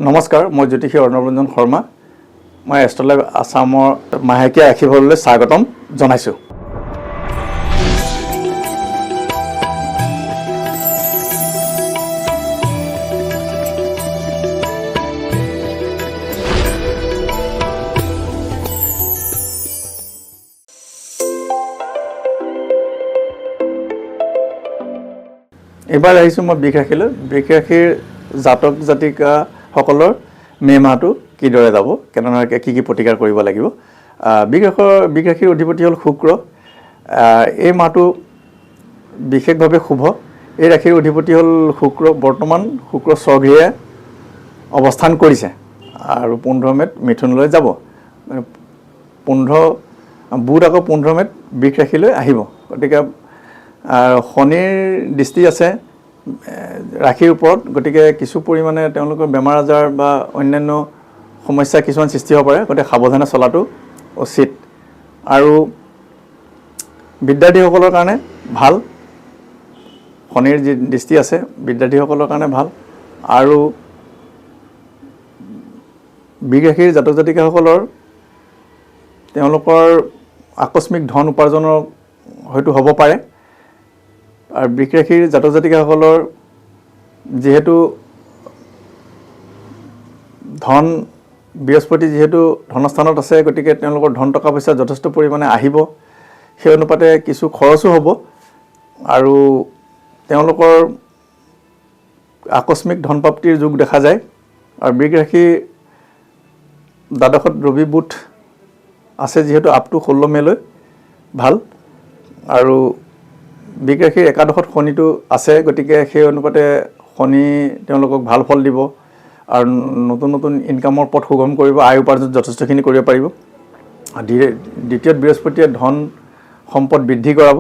নমস্কাৰ, মই জ্যোতিষী অৰ্ণৱৰঞ্জন শৰ্মা। মই এষ্ট্ৰলাইভ আছামৰ মাহেকীয়া ৰাশিফললৈ স্বাগতম জনাইছোঁ। এইবাৰ আহিছোঁ মই বৃষ ৰাশিলৈ। বৃষ ৰাশিৰ জাতক জাতিকাসকলৰ মে' মাহটো কিদৰে যাব, কেনেধৰণে কি প্ৰতিকাৰ কৰিব লাগিব। বৃষ ৰাশিৰ অধিপতি হ'ল শুক্ৰ। এই মাহটো বিশেষভাৱে শুভ। এই ৰাশিৰ অধিপতি হ'ল শুক্ৰ। বৰ্তমান শুক্ৰ স্বগৃহে অৱস্থান কৰিছে আৰু 15 মে'ত মিথুনলৈ যাব। বুধ আকৌ 15 মে'ত বৃষ ৰাশিলৈ আহিব। গতিকে শনিৰ দৃষ্টি আছে ৰাশিৰ ওপৰত, গতিকে কিছু পৰিমাণে তেওঁলোকৰ বেমাৰ আজাৰ বা অন্যান্য সমস্যা কিছুমান সৃষ্টি হ'ব পাৰে। গতিকে সাৱধানে চলাটো উচিত। আৰু বিদ্যাৰ্থীসকলৰ কাৰণে ভাল, শনিৰ যি দৃষ্টি আছে বিদ্যাৰ্থীসকলৰ কাৰণে ভাল। আৰু বৃষ ৰাশিৰ জাতক জাতিকাসকলৰ তেওঁলোকৰ আকস্মিক ধন উপাৰ্জনৰ হয়তো হ'ব পাৰে। আৰু বৃষ ৰাশিৰ জাতক জাতিকাসকলৰ যিহেতু ধন বৃহস্পতি যিহেতু ধনস্থানত আছে, গতিকে তেওঁলোকৰ ধন টকা পইচা যথেষ্ট পৰিমাণে আহিব। সেই অনুপাতে কিছু খৰচো হ'ব আৰু তেওঁলোকৰ আকস্মিক ধনপ্ৰাপ্তিৰ যোগ দেখা যায়। আৰু বৃষ ৰাশি দ্বাদশত ৰবি বুধ আছে যিহেতু আপ টু 16 মে'লৈ ভাল। আৰু বৃষ ৰাশিৰ একাদশত শনিটো আছে, গতিকে সেই অনুপাতে শনি তেওঁলোকক ভাল ফল দিব আৰু নতুন নতুন ইনকামৰ পথ সুগম কৰিব, আয় উপাৰ্জন যথেষ্টখিনি কৰিব পাৰিব। দ্বিতীয়ত বৃহস্পতিয়ে ধন সম্পদ বৃদ্ধি কৰাব।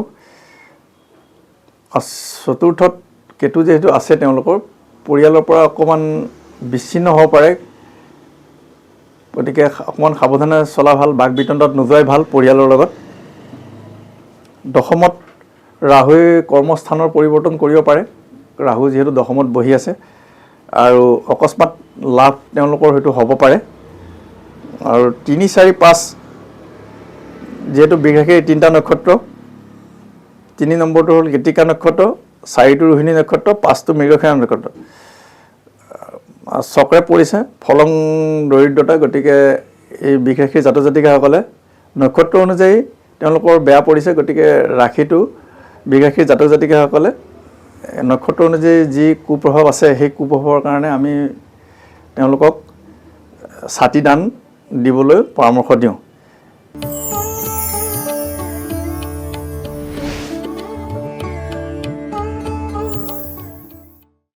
চতুৰ্থত কেতু যিহেতু আছে তেওঁলোকৰ পৰিয়ালৰ পৰা অকণমান বিচ্ছিন্ন হ'ব পাৰে, গতিকে অকণমান সাৱধানে চলা ভাল, বাক বিতণ্ডাত নোযোৱাই ভাল পৰিয়ালৰ লগত। দশমত ৰাহুৱে কৰ্মস্থানৰ পৰিৱৰ্তন কৰিব পাৰে, ৰাহু যিহেতু দশমত বহি আছে। আৰু অকস্মাত লাভ তেওঁলোকৰ হয়তো হ'ব পাৰে। আৰু 3, 4, 5 যিহেতু বৃষ ৰাশিৰ 3টা নক্ষত্ৰ, 3 নম্বৰটো হ'ল কৃতিকা নক্ষত্ৰ, 4টো ৰোহিণী নক্ষত্ৰ, 5টো মৃগশিৰা নক্ষত্ৰ। চক্ৰে পৰিছে ফলং দৰিদ্ৰতা, গতিকে এই বৃষ ৰাশিৰ জাতক জাতিকাসকলে নক্ষত্ৰ অনুযায়ী তেওঁলোকৰ বেয়া পৰিছে। গতিকে ৰাশিটো বৃষ ৰাশিৰ জাতক জাতিকাসকলে নক্ষত্ৰ অনুযায়ী যি কুপ্ৰভাৱ আছে সেই কুপ্ৰভাৱৰ কাৰণে আমি তেওঁলোকক ছাতি দান দিবলৈ পৰামৰ্শ দিওঁ।